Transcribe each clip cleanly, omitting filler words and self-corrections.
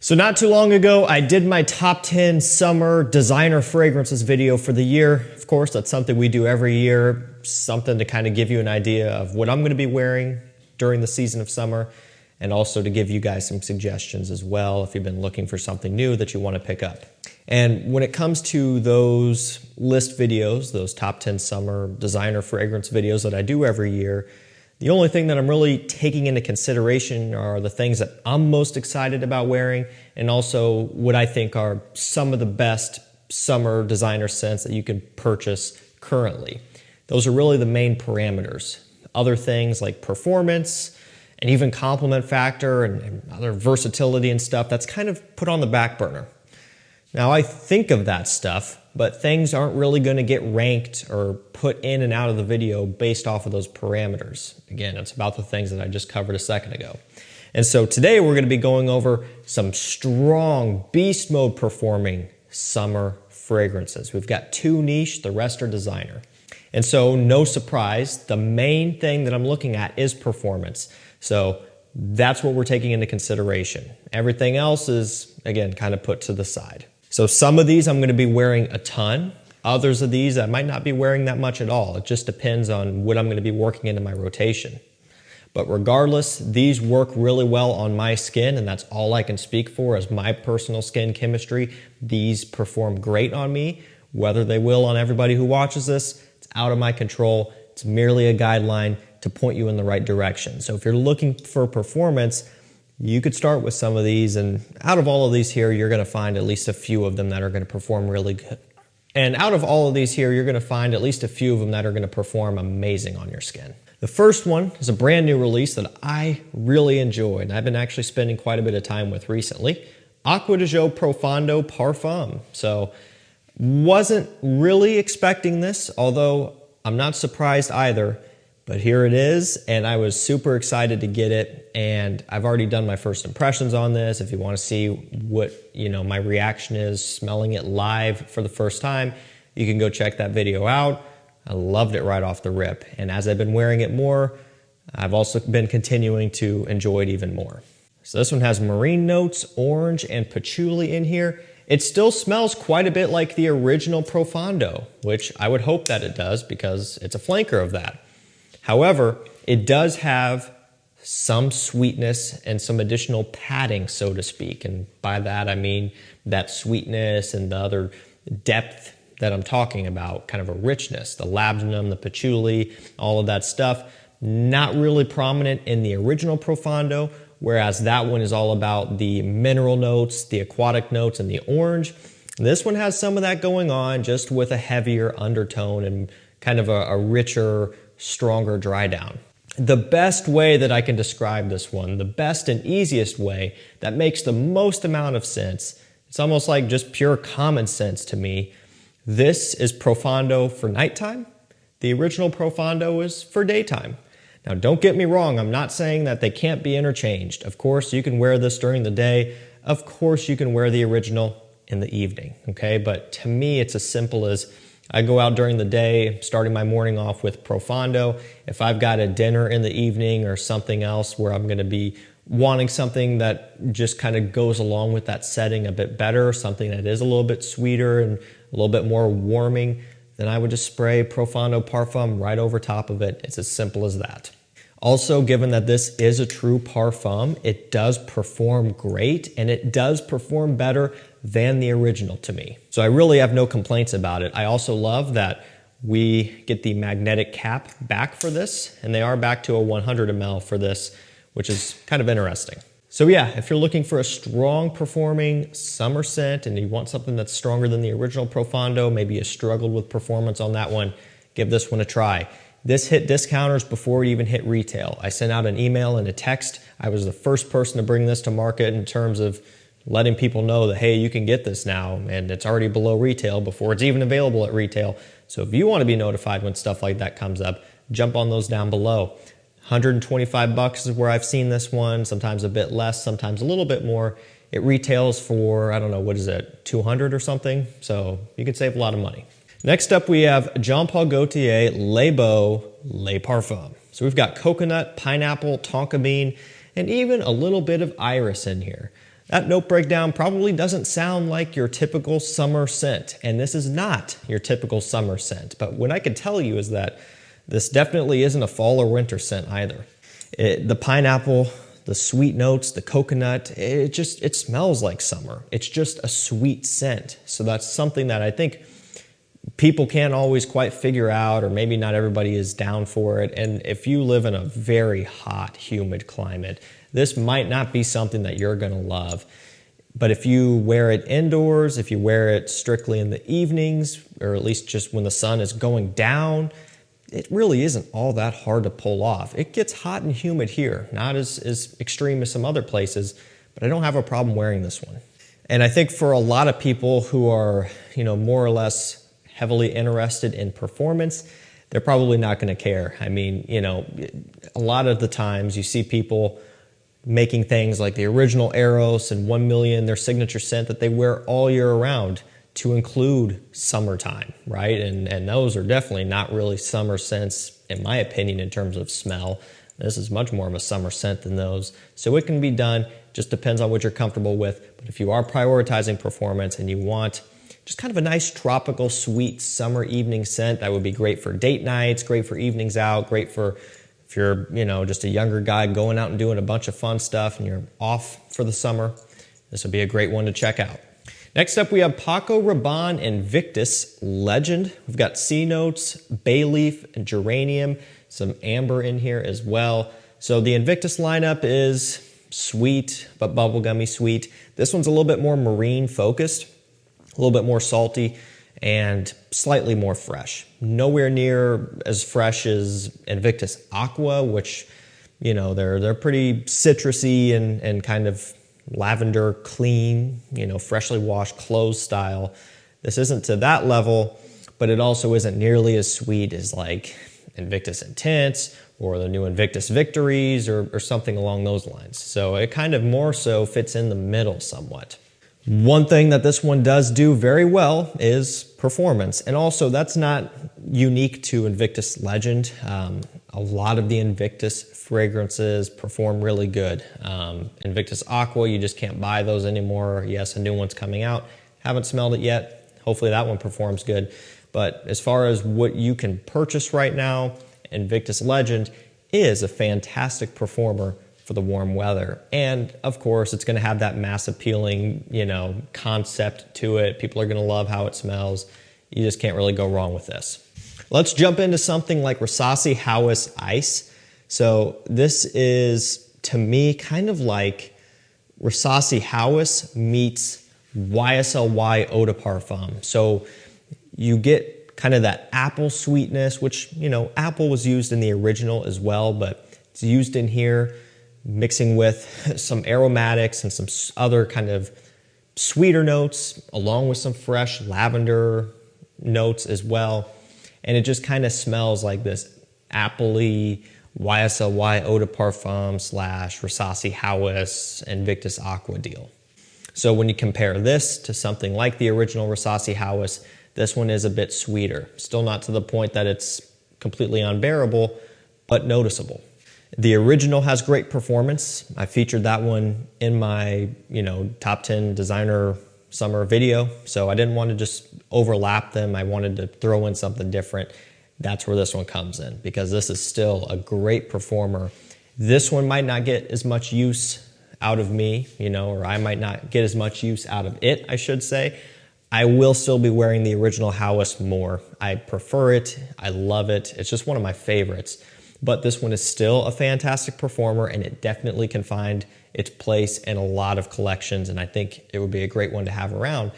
So not too long ago, I did my top 10 summer designer fragrances video for the year. Of course, that's something we do every year, something to kind of give you an idea of what I'm going to be wearing during the season of summer, and also to give you guys some suggestions as well if you've been looking for something new that you want to pick up. And when it comes to those list videos, those top 10 summer designer fragrance videos that I do every year, the only thing that I'm really taking into consideration are the things that I'm most excited about wearing, and also what I think are some of the best summer designer scents that you can purchase currently. Those are really the main parameters. Other things like performance and even complement factor and other versatility and stuff, that's kind of put on the back burner. Now, I think of that stuff, but things aren't really going to get ranked or put in and out of the video based off of those parameters. Again, it's about the things that I just covered a second ago. And so today we're going to be going over some strong beast mode performing summer fragrances. We've got two niche, the rest are designer. And so no surprise, the main thing that I'm looking at is performance. So that's what we're taking into consideration. Everything else is, again, kind of put to the side. So some of these I'm going to be wearing a ton. Others of these I might not be wearing that much at all. It just depends on what I'm going to be working into my rotation. But regardless, these work really well on my skin, and that's all I can speak for as my personal skin chemistry. These perform great on me. Whether they will on everybody who watches this, it's out of my control. It's merely a guideline to point you in the right direction. So if you're looking for performance, you could start with some of these, and out of all of these here, you're going to find at least a few of them that are going to perform really good. And out of all of these here, you're going to find at least a few of them that are going to perform amazing on your skin. The first one is a brand new release that I really enjoy, and I've been actually spending quite a bit of time with recently. Aqua Profondo Parfum. So, wasn't really expecting this, although I'm not surprised either. But here it is, and I was super excited to get it, and I've already done my first impressions on this. If you want to see what my reaction is smelling it live for the first time, you can go check that video out. I loved it right off the rip, and as I've been wearing it more, I've also been continuing to enjoy it even more. So this one has marine notes, orange, and patchouli in here. It still smells quite a bit like the original Profondo, which I would hope that it does because it's a flanker of that. However, it does have some sweetness and some additional padding, so to speak. And by that, I mean that sweetness and the other depth that I'm talking about, kind of a richness, the labdanum, the patchouli, all of that stuff, not really prominent in the original Profondo, whereas that one is all about the mineral notes, the aquatic notes, and the orange. This one has some of that going on, just with a heavier undertone and kind of a richer, stronger dry down. The best way that I can describe this one, the best and easiest way that makes the most amount of sense, it's almost like just pure common sense to me. This is Profondo for nighttime. The original Profondo is for daytime. Now, don't get me wrong. I'm not saying that they can't be interchanged. Of course, you can wear this during the day. Of course, you can wear the original in the evening, okay? But to me, it's as simple as I go out during the day, starting my morning off with Profondo. If I've got a dinner in the evening or something else where I'm going to be wanting something that just kind of goes along with that setting a bit better, something that is a little bit sweeter and a little bit more warming, then I would just spray Profondo Parfum right over top of it. It's as simple as that. Also, given that this is a true parfum, it does perform great, and it does perform better than the original to me. So I really have no complaints about it. I also love that we get the magnetic cap back for this, and they are back to a 100 ml for this, which is kind of interesting. So yeah, if you're looking for a strong performing summer scent and you want something that's stronger than the original Profondo, maybe you struggled with performance on that one, give this one a try. This hit discounters before it even hit retail. I sent out an email and a text. I was the first person to bring this to market in terms of letting people know that, hey, you can get this now, and it's already below retail before it's even available at retail. So if you want to be notified when stuff like that comes up, jump on those down below. $125 is where I've seen this one, sometimes a bit less, sometimes a little bit more. It retails for, I don't know, what is it, 200 or something? So you can save a lot of money. Next up, we have Jean Paul Gaultier Les Beau Les Parfums. So we've got coconut, pineapple, tonka bean, and even a little bit of iris in here. That note breakdown probably doesn't sound like your typical summer scent, and this is not your typical summer scent. But what I can tell you is that this definitely isn't a fall or winter scent either. The pineapple, the sweet notes, the coconut, it smells like summer. It's just a sweet scent. So that's something that I think people can't always quite figure out, or maybe not everybody is down for it. And if you live in a very hot, humid climate, this might not be something that you're going to love. But if you wear it indoors, if you wear it strictly in the evenings, or at least just when the sun is going down, it really isn't all that hard to pull off. It gets hot and humid here, not as extreme as some other places, but I don't have a problem wearing this one. And I think for a lot of people who are, more or less heavily interested in performance, they're probably not going to care. I mean, a lot of the times you see people making things like the original Eros and 1 Million, their signature scent that they wear all year round to include summertime, right? And those are definitely not really summer scents, in my opinion, in terms of smell. This is much more of a summer scent than those. So it can be done, just depends on what you're comfortable with. But if you are prioritizing performance and you want just kind of a nice tropical, sweet summer evening scent, that would be great for date nights, great for evenings out, great for if you're, just a younger guy going out and doing a bunch of fun stuff and you're off for the summer, this would be a great one to check out. Next up, we have Paco, Rabanne, Invictus Legend. We've got sea notes, bay leaf, and geranium, some amber in here as well. So the Invictus lineup is sweet, but bubblegummy sweet. This one's a little bit more marine focused, a little bit more salty, and slightly more fresh. Nowhere near as fresh as Invictus Aqua, which, they're pretty citrusy and kind of lavender clean, freshly washed clothes style. This isn't to that level, but it also isn't nearly as sweet as like Invictus Intense or the new Invictus Victories or something along those lines. So it kind of more so fits in the middle somewhat. One thing that this one does do very well is performance. And also that's not unique to Invictus Legend. A lot of the Invictus fragrances perform really good. Invictus Aqua, you just can't buy those anymore. Yes, a new one's coming out. Haven't smelled it yet. Hopefully that one performs good. But as far as what you can purchase right now, Invictus Legend is a fantastic performer for the warm weather. And of course, it's going to have that mass appealing, concept to it. People are going to love how it smells. You just can't really go wrong with this. Let's jump into something like Rasasi Hawas Ice. So this is, to me, kind of like Rasasi Hawas meets YSL Eau de Parfum. So you get kind of that apple sweetness, which, apple was used in the original as well, but it's used in here, mixing with some aromatics and some other kind of sweeter notes, along with some fresh lavender notes as well. And it just kind of smells like this appley YSL Eau de Parfum / Rasasi Hawas Invictus Aqua deal. So when you compare this to something like the original Rasasi Hawas, this one is a bit sweeter. Still not to the point that it's completely unbearable, but noticeable. The original has great performance. I featured that one in my, top 10 designer summer video. So I didn't want to just overlap them. I wanted to throw in something different. That's where this one comes in, because this is still a great performer. This one might not get as much use out of me, or I might not get as much use out of it, I should say. I will still be wearing the original Hawas more. I prefer it. I love it. It's just one of my favorites. But this one is still a fantastic performer, and it definitely can find its place in a lot of collections, and I think it would be a great one to have around,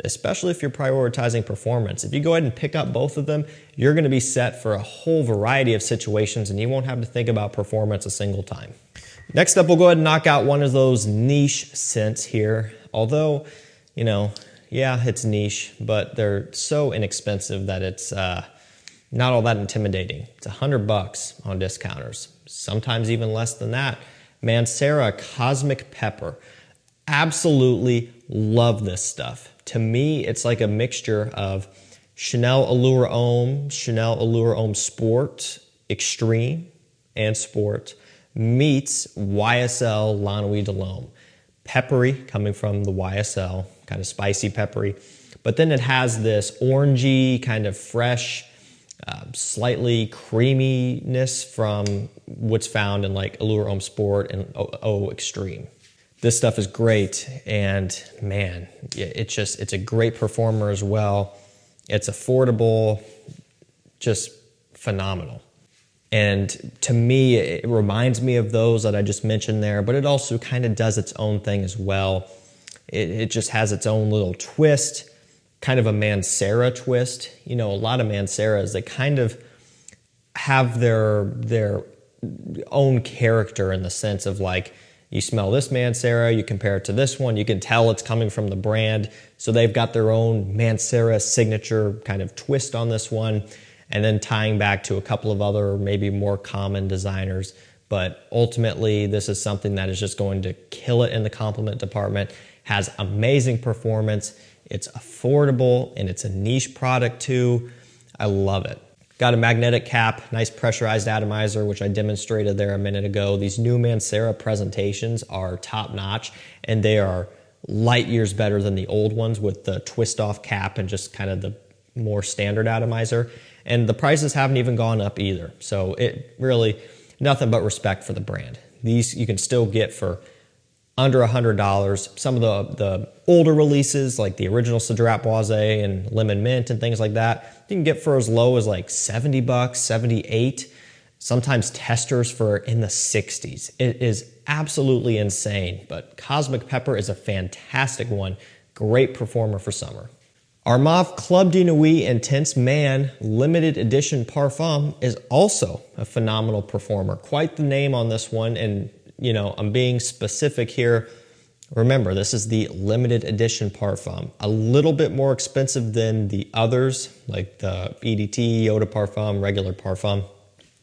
especially if you're prioritizing performance. If you go ahead and pick up both of them, you're going to be set for a whole variety of situations, and you won't have to think about performance a single time. Next up, we'll go ahead and knock out one of those niche scents here. Although, yeah, it's niche, but they're so inexpensive that it's not all that intimidating. It's $100 on discounters, sometimes even less than that. Mancera Cosmic Pepper. Absolutely love this stuff. To me, it's like a mixture of Chanel Allure Homme Sport, Extreme, and Sport meets YSL La Nuit de l'Homme. peppery, coming from the YSL, kind of spicy peppery. But then it has this orangey, kind of fresh, slightly creaminess from what's found in like Allure Homme Sport and O Extreme. This stuff is great, and man, it's a great performer as well. It's affordable, just phenomenal. And to me, it reminds me of those that I just mentioned there, but it also kind of does its own thing as well. It just has its own little twist, kind of a Mancera twist. You know, a lot of Manceras, they kind of have their own character in the sense of like, you smell this Mancera, you compare it to this one, you can tell it's coming from the brand. So they've got their own Mancera signature kind of twist on this one, and then tying back to a couple of other maybe more common designers. But ultimately, this is something that is just going to kill it in the compliment department, has amazing performance, it's affordable, and it's a niche product too. I love it. Got a magnetic cap, nice pressurized atomizer, which I demonstrated there a minute ago. These new Mancera presentations are top notch, and they are light years better than the old ones with the twist off cap and just kind of the more standard atomizer. And the prices haven't even gone up either. So it really, nothing but respect for the brand. These you can still get for under $100. Some of the older releases, like the original Cedrat Boisé and Lemon Mint and things like that, you can get for as low as like $70, $78. Sometimes testers for in the 60s. It is absolutely insane, but Cosmic Pepper is a fantastic one. Great performer for summer. Armaf Club de Nuit Intense Man limited edition Parfum is also a phenomenal performer. Quite the name on this one, and you know, I'm being specific here. Remember, this is the limited edition Parfum. A little bit more expensive than the others, like the EDT, Eau de Parfum, regular Parfum.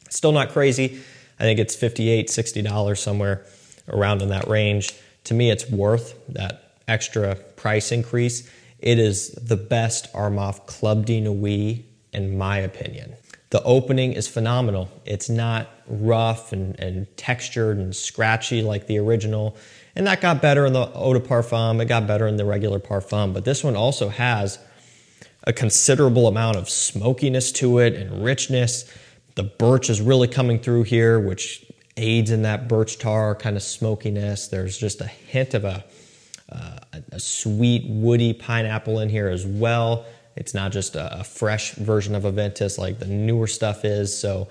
Still not crazy. I think it's $58, $60 somewhere around in that range. To me, it's worth that extra price increase. It is the best Armaf Club de Nuit, in my opinion. The opening is phenomenal. It's not rough and textured and scratchy like the original. And that got better in the Eau de Parfum. It got better in the regular Parfum. But this one also has a considerable amount of smokiness to it and richness. The birch is really coming through here, which aids in that birch tar kind of smokiness. There's just a hint of a sweet, woody pineapple in here as well. It's not just a fresh version of Invictus like the newer stuff is. So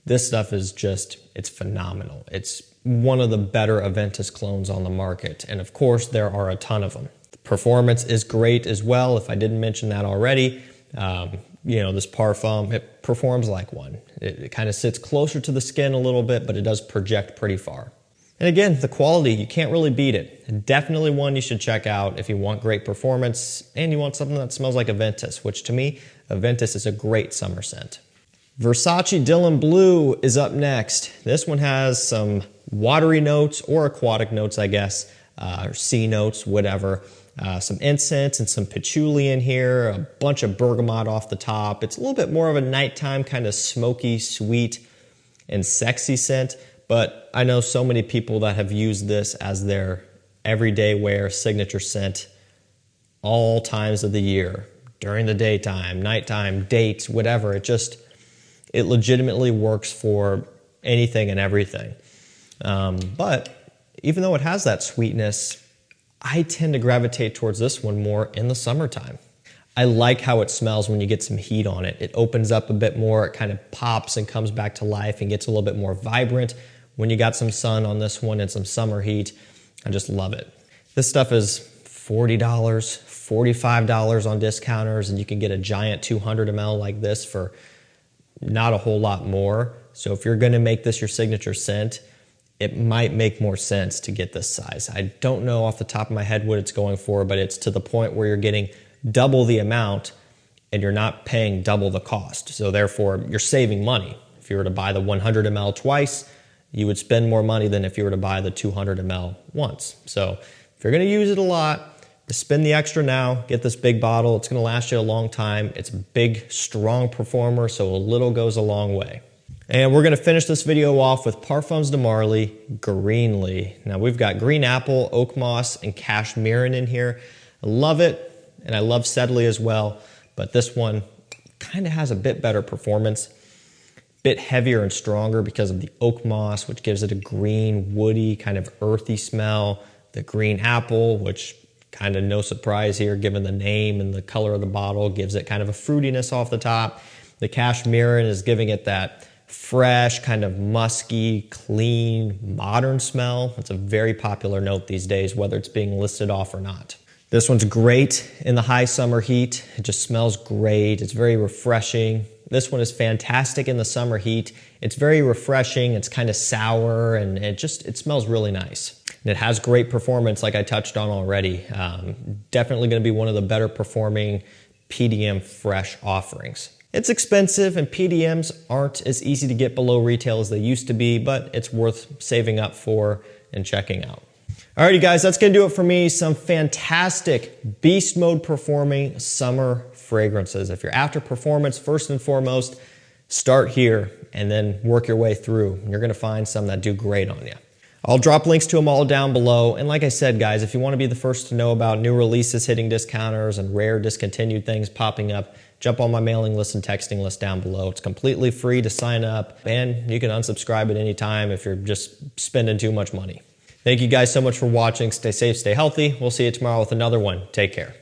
this stuff is just, it's phenomenal. It's one of the better Invictus clones on the market. And of course, there are a ton of them. The performance is great as well. If I didn't mention that already, you know, this Parfum, it performs like one. It kind of sits closer to the skin a little bit, but it does project pretty far. And again, the quality, you can't really beat it. Definitely one you should check out if you want great performance and you want something that smells like Invictus, which to me, Invictus is a great summer scent. Versace Dylan Blue is up next. This one has some watery notes or aquatic notes, I guess, or sea notes, whatever. Some incense and some patchouli in here, a bunch of bergamot off the top. It's a little bit more of a nighttime kind of smoky, sweet, and sexy scent. But I know so many people that have used this as their everyday wear signature scent all times of the year, during the daytime, nighttime, dates, whatever. It legitimately works for anything and everything. But even though it has that sweetness, I tend to gravitate towards this one more in the summertime. I like how it smells when you get some heat on it. It opens up a bit more, it kind of pops and comes back to life and gets a little bit more vibrant. When you got some sun on this one and some summer heat, I just love it. This stuff is $40, $45 on discounters, and you can get a giant 200 ml like this for not a whole lot more. So if you're gonna make this your signature scent, it might make more sense to get this size. I don't know off the top of my head what it's going for, but it's to the point where you're getting double the amount and you're not paying double the cost. So therefore, you're saving money. If you were to buy the 100 ml twice, you would spend more money than if you were to buy the 200 ml once. So if you're gonna use it a lot, just spend the extra now, get this big bottle. It's gonna last you a long time. It's a big, strong performer, so a little goes a long way. And we're gonna finish this video off with Parfums de Marly Greenley. Now we've got green apple, oak moss, and cashmere in here. I love it, and I love Sedley as well, but this one kind of has a bit better performance. Bit heavier and stronger because of the oak moss, which gives it a green, woody, kind of earthy smell. The green apple, which kind of no surprise here given the name and the color of the bottle, gives it kind of a fruitiness off the top. The cashmere is giving it that fresh, kind of musky, clean, modern smell. It's a very popular note these days, whether it's being listed off or not. This one's great in the high summer heat. It just smells great. It's very refreshing. This one is fantastic in the summer heat. It's very refreshing. It's kind of sour, and it smells really nice. And it has great performance, like I touched on already. Definitely going to be one of the better performing PDM fresh offerings. It's expensive, and PDMs aren't as easy to get below retail as they used to be, but it's worth saving up for and checking out. Alrighty guys, that's gonna do it for me. Some fantastic beast mode performing summer fragrances. If you're after performance, first and foremost, start here and then work your way through. You're gonna find some that do great on you. I'll drop links to them all down below. And like I said, guys, if you wanna be the first to know about new releases hitting discounters and rare discontinued things popping up, jump on my mailing list and texting list down below. It's completely free to sign up, and you can unsubscribe at any time if you're just spending too much money. Thank you guys so much for watching. Stay safe, stay healthy. We'll see you tomorrow with another one. Take care.